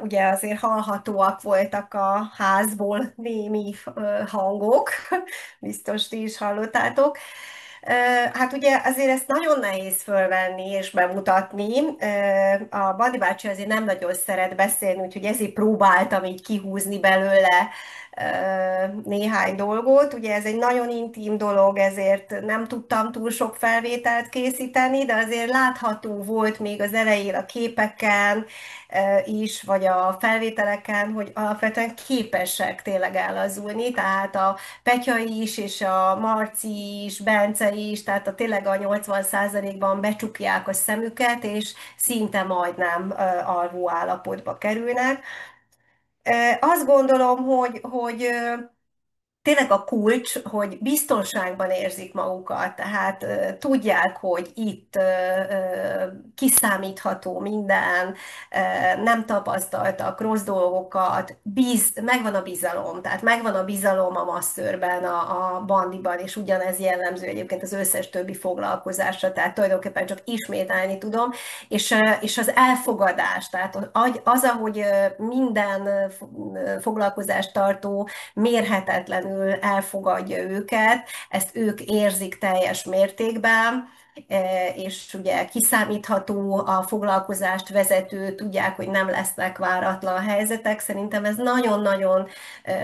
ugye azért hallhatóak voltak a házból némi hangok, biztos ti is hallottátok. Hát ugye azért ezt nagyon nehéz fölvenni és bemutatni. A Bandi bácsi azért nem nagyon szeret beszélni, úgyhogy ezért próbáltam így kihúzni belőle néhány dolgot. Ugye ez egy nagyon intim dolog, ezért nem tudtam túl sok felvételt készíteni, de azért látható volt még az elején a képeken is, vagy a felvételeken, hogy alapvetően képesek tényleg ellazulni, tehát a Petyai is, és a Marci is, Bence is, tehát tényleg a 80%-ban becsukják a szemüket, és szinte majdnem alvó állapotba kerülnek. Azt gondolom, hogy tényleg a kulcs, hogy biztonságban érzik magukat, tehát tudják, hogy itt kiszámítható minden, nem tapasztaltak rossz dolgokat, megvan a bizalom, tehát megvan a bizalom a masszörben, a bandiban, és ugyanez jellemző egyébként az összes többi foglalkozásra, tehát tulajdonképpen csak ismételni tudom, és az elfogadás, tehát az, ahogy minden foglalkozást tartó mérhetetlenül elfogadja őket, ezt ők érzik teljes mértékben, és ugye kiszámítható a foglalkozást vezető, tudják, hogy nem lesznek váratlan helyzetek. Szerintem ez nagyon-nagyon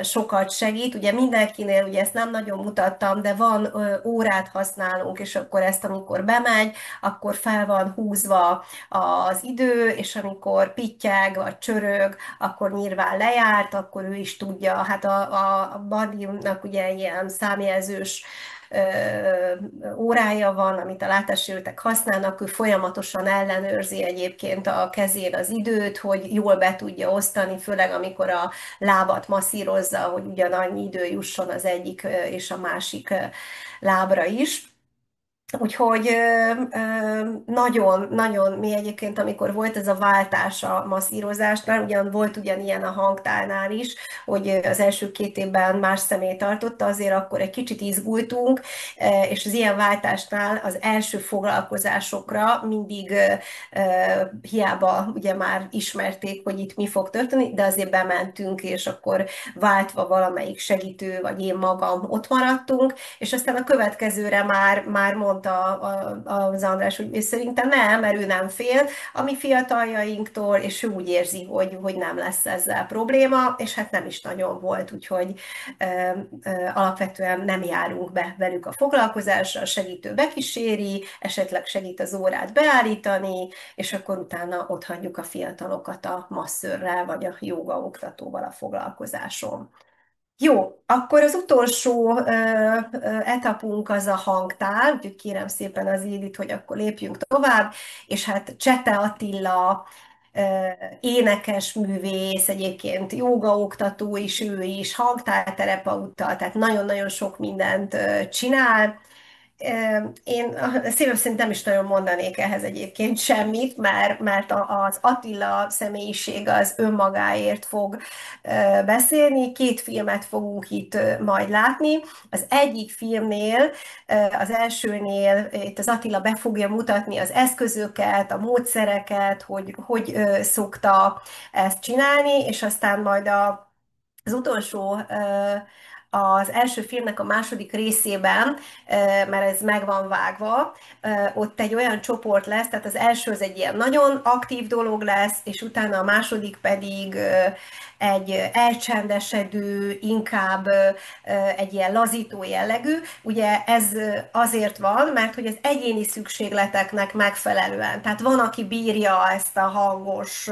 sokat segít. Ugye mindenkinél, ugye ezt nem nagyon mutattam, de van órát használunk, és akkor ezt, amikor bemegy, akkor fel van húzva az idő, és amikor pittyeg vagy csörög, akkor nyilván lejárt, akkor ő is tudja. Hát a Bandinak ugye ilyen számjelzős órája van, amit a látássérültek használnak, ő folyamatosan ellenőrzi egyébként a kezén az időt, hogy jól be tudja osztani, főleg amikor a lábat masszírozza, hogy ugyanannyi idő jusson az egyik és a másik lábra is. Úgyhogy nagyon, mi egyébként, amikor volt ez a váltás a masszírozásnál, volt ugyanilyen a hangtálnál is, hogy az első 2 évben más személy tartotta, azért akkor egy kicsit izgultunk, és az ilyen váltásnál az első foglalkozásokra mindig hiába ugye már ismerték, hogy itt mi fog történni, de azért bementünk, és akkor váltva valamelyik segítő, vagy én magam ott maradtunk, és aztán a következőre már mondta az András, hogy ő szerintem nem, mert ő nem fél a mi fiataljainktól, és ő úgy érzi, hogy nem lesz ezzel probléma, és hát nem is nagyon volt, úgyhogy alapvetően nem járunk be velük a foglalkozásra, a segítő bekíséri, esetleg segít az órát beállítani, és akkor utána ott hagyjuk a fiatalokat a masszörrel, vagy a jóga oktatóval a foglalkozáson. Jó, akkor az utolsó etapunk az a hangtál, úgyhogy kérem szépen az Édit, hogy akkor lépjünk tovább, és hát Csete Attila, énekes művész, egyébként jógaoktató is, ő is, hangtálterapeuta, tehát nagyon-nagyon sok mindent csinál. Én szívem szerint nem is nagyon mondanék ehhez egyébként semmit, mert az Attila személyiség az önmagáért fog beszélni. 2 filmet fogunk itt majd látni. Az egyik filmnél, az elsőnél itt az Attila be fogja mutatni az eszközöket, a módszereket, hogy szokta ezt csinálni, és aztán majd az utolsó az első filmnek a második részében, mert ez meg van vágva, ott egy olyan csoport lesz, tehát az első az egy ilyen nagyon aktív dolog lesz, és utána a második pedig egy elcsendesedő, inkább egy ilyen lazító jellegű. Ugye ez azért van, mert hogy az egyéni szükségleteknek megfelelően. Tehát van, aki bírja ezt a hangos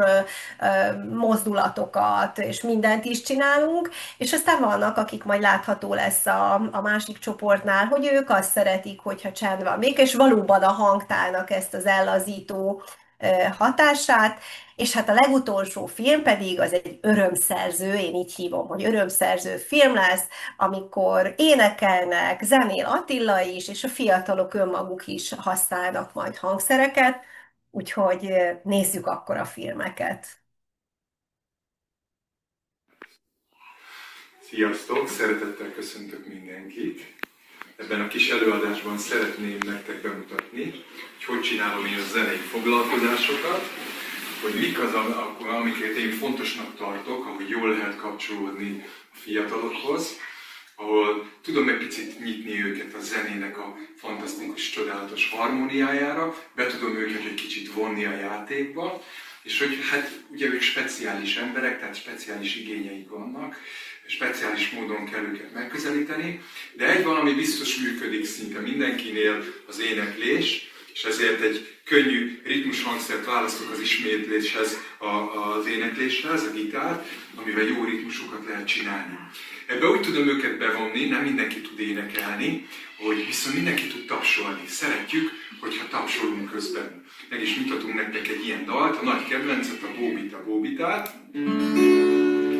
mozdulatokat, és mindent is csinálunk, és aztán vannak, akik majd látható lesz a másik csoportnál, hogy ők azt szeretik, hogyha csend van még, és valóban a hangtálnak ezt az ellazító hatását, és hát a legutolsó film pedig az egy örömszerző, én így hívom, hogy örömszerző film lesz, amikor énekelnek, zenél Attila is, és a fiatalok önmaguk is használnak majd hangszereket, úgyhogy nézzük akkor a filmeket. Sziasztok! Szeretettel köszöntök mindenkit! Ebben a kis előadásban szeretném nektek bemutatni, hogy csinálom én a zenei foglalkozásokat, hogy mik az, amiket én fontosnak tartok, ahogy jól lehet kapcsolódni a fiatalokhoz, ahol tudom egy picit nyitni őket a zenének a fantasztikus, csodálatos harmóniájára, be tudom őket egy kicsit vonni a játékba, és hogy hát ugye ők speciális emberek, tehát speciális igényeik vannak, speciális módon kell őket megközelíteni, de egy valami biztos működik szinte mindenkinél, az éneklés, és ezért egy könnyű ritmus hangszert választok az ismétléshez, az énekléshez, a gitárt, amivel jó ritmusokat lehet csinálni. Ebbe úgy tudom őket bevonni, nem mindenki tud énekelni, hogy viszont mindenki tud tapsolni. Szeretjük, hogyha tapsolunk közben. Meg is mutatunk nektek egy ilyen dalt, a nagy kedvencet, a Bóbita Bóbitát.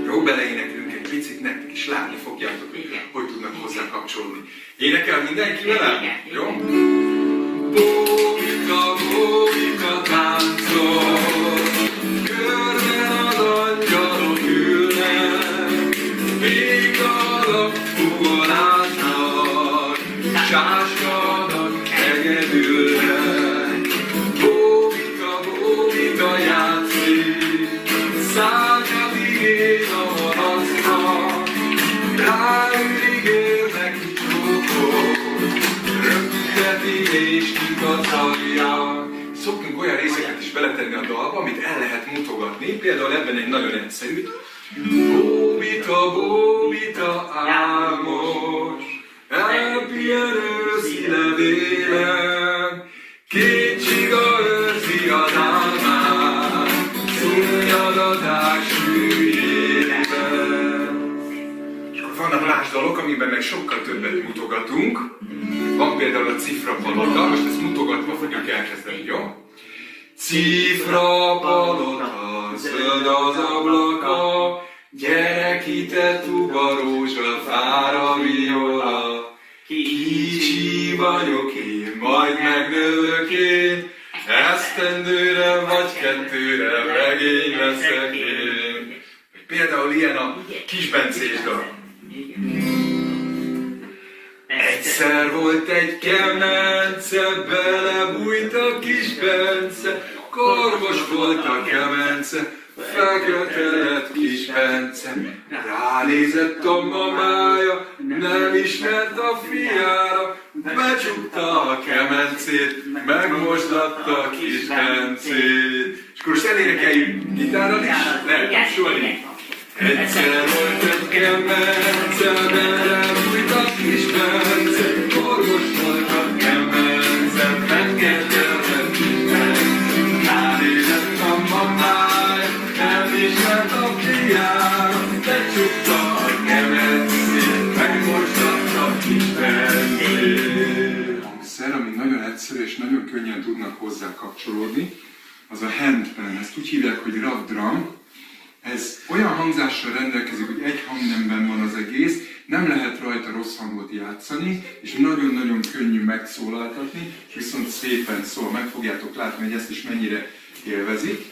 Jó, beleéneklünk egy picit, nektek is látni fogjátok, hogy tudnak hozzá kapcsolni. Énekel mindenki velem? Jó? Bóbika, Bóbika táncol, körben az angyalok ülnek, még a fúvalásnak, sáskanak hegedülnek. Bóbika, Bóbika játszik, szárnyat igény a manaszra, ráüligél neki csókot, rögteti és kikacagja. Szoktunk olyan részeket is beletenni a dalba, amit el lehet mutogatni, például ebben egy nagyon egyszerű. Bóbita, Bóbita álmos, elpihenő szílevélen, két csiga őrzi az álmát, szunnyadadás sűjében. És akkor vannak más dalok, amiben meg sokkal többet mutogatunk. Van például a Cifra Palota, most ezt mutogatva fogjuk elkezdeni, jó? Cifra palota, zöld az ablaka, gyerekített tuba, rózsafára viola. Kicsi vagyok én, majd megnövök én, esztendőre vagy kettőre regény leszek én. Például ilyen a Kisbencés dal. Egyszer volt egy kemence, belebújt a kis Bence, karmos volt a kemence, fekete kis Bence. Ránézett a mamája, nem ismert a fiára, becsukta a kemencét, megmosdatta a kis Bencét. És akkor most elénekeljük gitárral is? Nem, tapsolni. Egyszer volt egy kemence, belebújt a kis Bence, korgos volt a kemence, fekete kis Bence. Ránézett a mamája, nem ismert a fiára, becsukta a kemencét, megmostatta a kis Bencét. A hangszer, ami nagyon egyszerű és nagyon könnyen tudnak hozzá kapcsolódni, az a handpan. Ezt úgy hívják, hogy rough drum. Ez olyan hangzással rendelkezik, hogy egy hangnemben van az egész, nem lehet rajta rossz hangot játszani, és nagyon-nagyon könnyű megszólaltatni, viszont szépen szól. Meg fogjátok látni, hogy ezt is mennyire élvezik.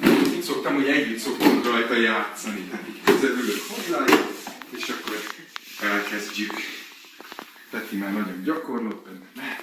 Úgy szoktam, hogy együtt szoktunk rajta játszani. Tehát így közelülök hozzájuk, és akkor elkezdjük. Peti már nagyon gyakorlott benne.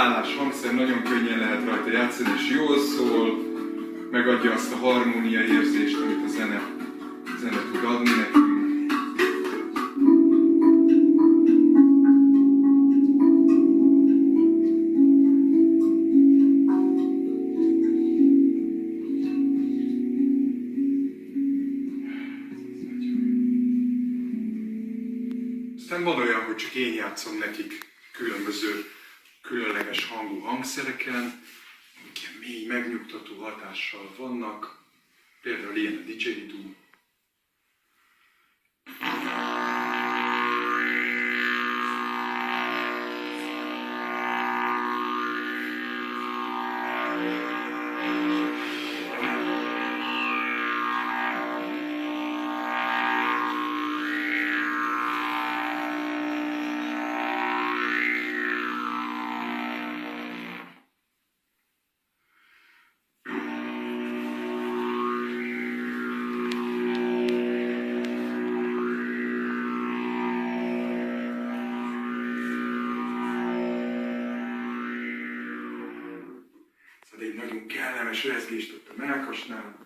hálás hangszer, nagyon könnyen lehet rajta játszani, és jól szól, megadja azt a harmónia érzést, amit a zene tud adni nekünk. Aztán van olyan, hogy csak én játszom nekik különböző, különleges hangú hangszereken, amik ilyen mély, megnyugtató hatással vannak, például ilyen a didgeridoo. Egy nagyon kellemes rezgést ott a mellkasnál.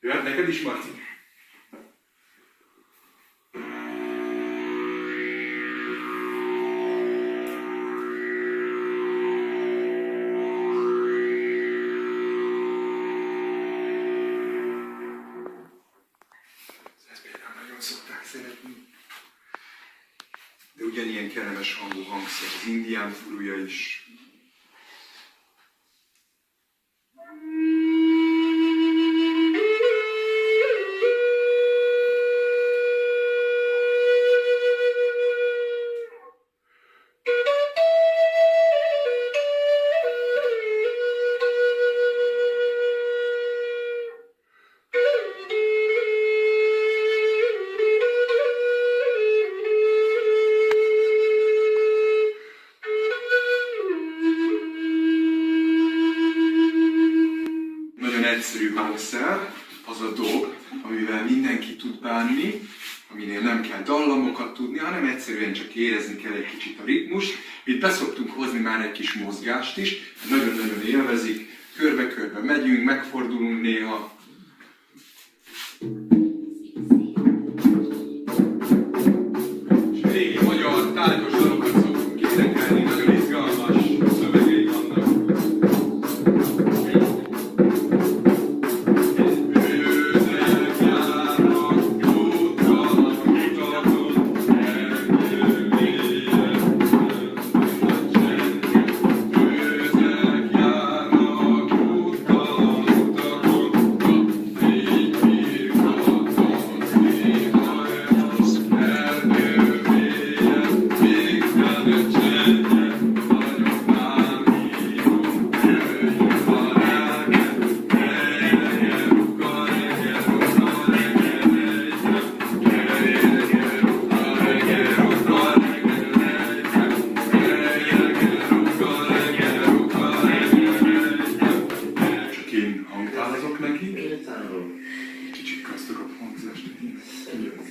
Jöhet neked is, Marci? De ugyanilyen kellemes hangú hangszer, az indián furuja is. Egyszerű hangszer az a dolog, amivel mindenki tud bánni, aminél nem kell dallamokat tudni, hanem egyszerűen csak érezni kell egy kicsit a ritmust. Itt beszoktunk hozni már egy kis mozgást is, nagyon-nagyon élvezik, körbe-körbe megyünk, megfordulunk néha. És régi magyar tárgyas dalokat szoktunk énekelni, nagyon izgalmas szövegei vannak.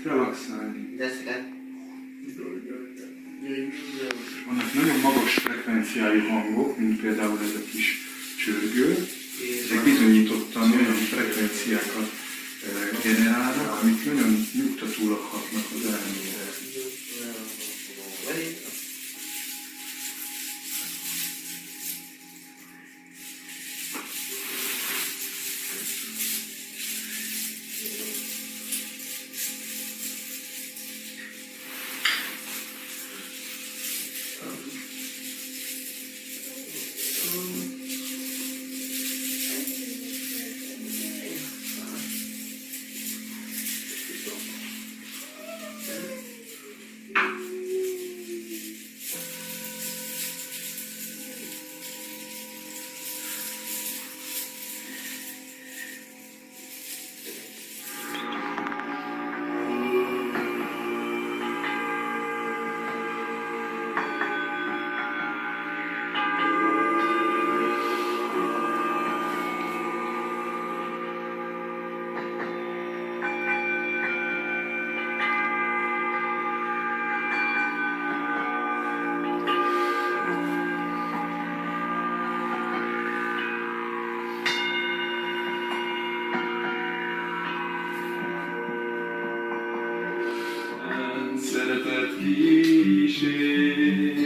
Relaxálni. Vannak nagyon magas frekvenciájú hangok, mint például ez a kis csörgő. Ezek bizonyítottan olyan frekvenciákat generálnak, amik nagyon nyugtatólag hatnak az elmére. kísérjen,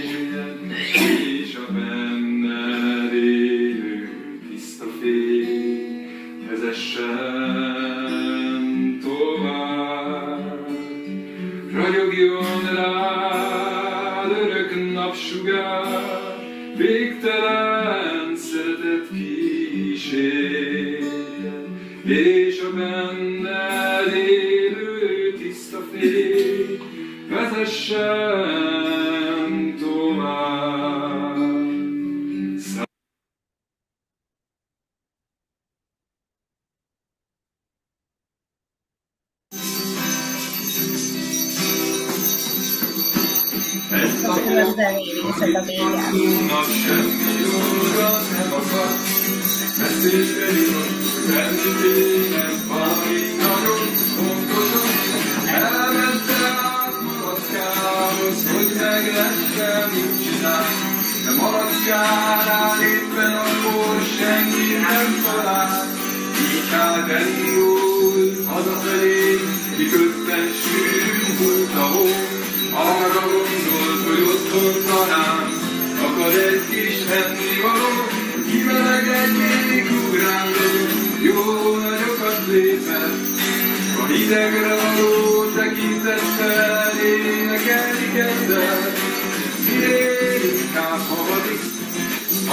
és a benned élő tiszta fény vezessen tovább. Ragyogjon rád örök napsugár, végtelen szeretet kísérjen, és a benned élő tiszta fény vezessen tovább. Köszönöm zenélésed a végén. Semmi jóra nem akar, beszélni tenni tényleg valami nagyon fontosan. Elmente át maradkához, hogy meglessen, mit csinál. De maradjánál éppen akkor senki nem talál. Így hát elindul hazafelé, mikötten sűrűn hult a hó. Arra gondolt, hogy otthon talán akad egy kis ennivaló, kimelegedjék ugrándozó, jó nagyokat lépett. A hidegre való tekintettel énekelni kezdett. Minél inkább havadik,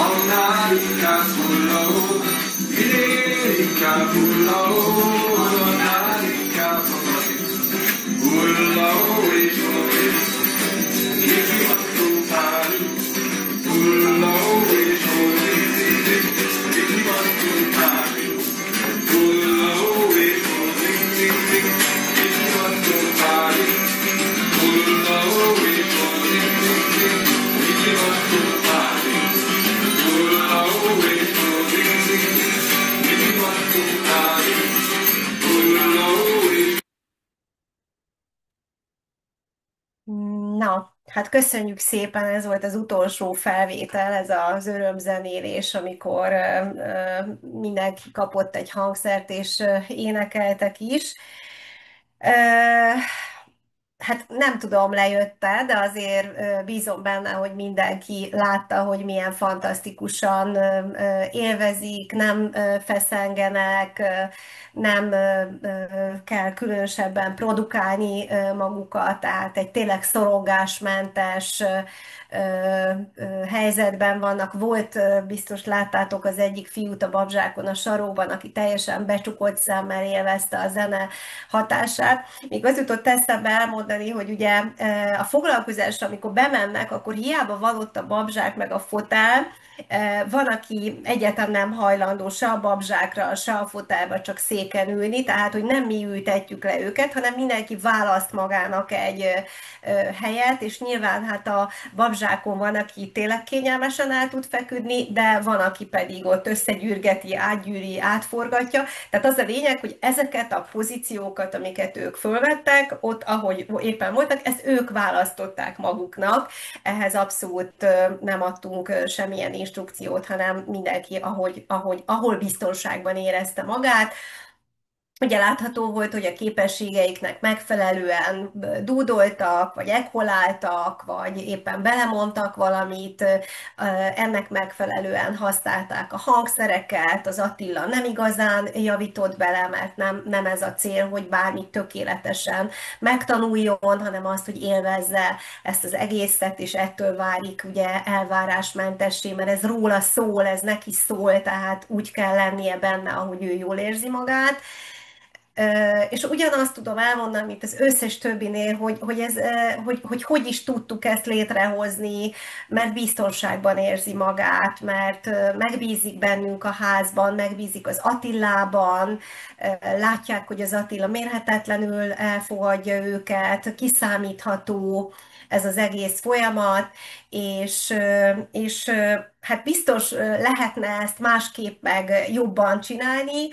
annál inkább hull a hó. Minél inkább hull a hó, annál inkább havadik. Hull a hó és havadik, kikivattó pánik. Hull a hó és havadik, kikivattó pánik. Hull a hó és havadik, kikivattó pánik. Hull a hó és havadik, kikivattó pánik. Hull a hó és havadik, kikivattó pánik. Hull a hó és Na, hát köszönjük szépen, ez volt az utolsó felvétel, ez az örömzenélés, amikor mindenki kapott egy hangszert, és énekeltek is. Ö, Hát nem tudom, lejött-e, de azért bízom benne, hogy mindenki látta, hogy milyen fantasztikusan élvezik, nem feszengenek, nem kell különösebben produkálni magukat, tehát egy tényleg szorongásmentes helyzetben vannak. Volt, biztos láttátok az egyik fiút a babzsákon a saróban, aki teljesen becsukott szemmel élvezte a zene hatását. Még az jutott eszembe elmondani, hogy ugye a foglalkozásra, amikor bemennek, akkor hiába van ott a babzsák meg a fotel, van, aki egyáltalán nem hajlandó se a babzsákra, se a fotelba csak széken ülni, tehát hogy nem mi ültetjük le őket, hanem mindenki választ magának egy helyet, és nyilván hát a babzsákon van, aki tényleg kényelmesen el tud feküdni, de van, aki pedig ott összegyűrgeti, átgyűri, átforgatja. Tehát az a lényeg, hogy ezeket a pozíciókat, amiket ők fölvettek, ott, ahogy éppen voltak, ezt ők választották maguknak. Ehhez abszolút nem adtunk semmilyen instrukciót, hanem mindenki, ahol biztonságban érezte magát. Ugye látható volt, hogy a képességeiknek megfelelően dúdoltak, vagy ekholáltak, vagy éppen belemondtak valamit, ennek megfelelően használták a hangszereket, az Attila nem igazán javított bele, mert nem ez a cél, hogy bármit tökéletesen megtanuljon, hanem azt, hogy élvezze ezt az egészet, és ettől válik ugye elvárásmentessé, mert ez róla szól, ez neki szól, tehát úgy kell lennie benne, ahogy ő jól érzi magát. És ugyanazt tudom elmondani, mint az összes többinél, hogy is tudtuk ezt létrehozni, mert biztonságban érzi magát, mert megbízik bennünk a házban, megbízik az Attilában, látják, hogy az Attila mérhetetlenül elfogadja őket, kiszámítható ez az egész folyamat, és hát biztos lehetne ezt másképp meg jobban csinálni.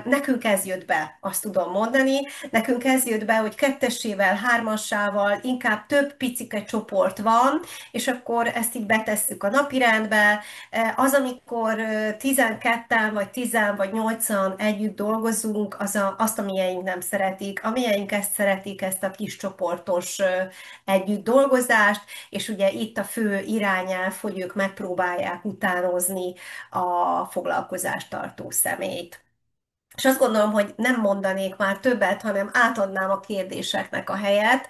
Nekünk ez jött be, azt tudom mondani. Nekünk ez jött be, hogy kettesével, hármassával inkább több picike csoport van, és akkor ezt így betesszük a napirendbe. Az, amikor 12-en, vagy 10 vagy 8-an együtt dolgozunk, azt a mieink nem szeretik. A mieink ezt szeretik, ezt a kis csoportos együtt dolgozást, és ugye itt a fő irányelv, hogy ők megpróbálják utánozni a foglalkozást tartó személyt. És azt gondolom, hogy nem mondanék már többet, hanem átadnám a kérdéseknek a helyet.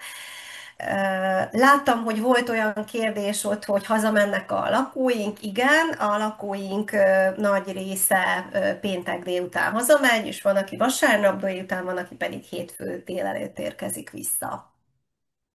Láttam, hogy volt olyan kérdés ott, hogy hazamennek a lakóink. Igen, a lakóink nagy része péntek délután hazamegy, és van, aki vasárnap délután, van, aki pedig hétfő délelőtt érkezik vissza.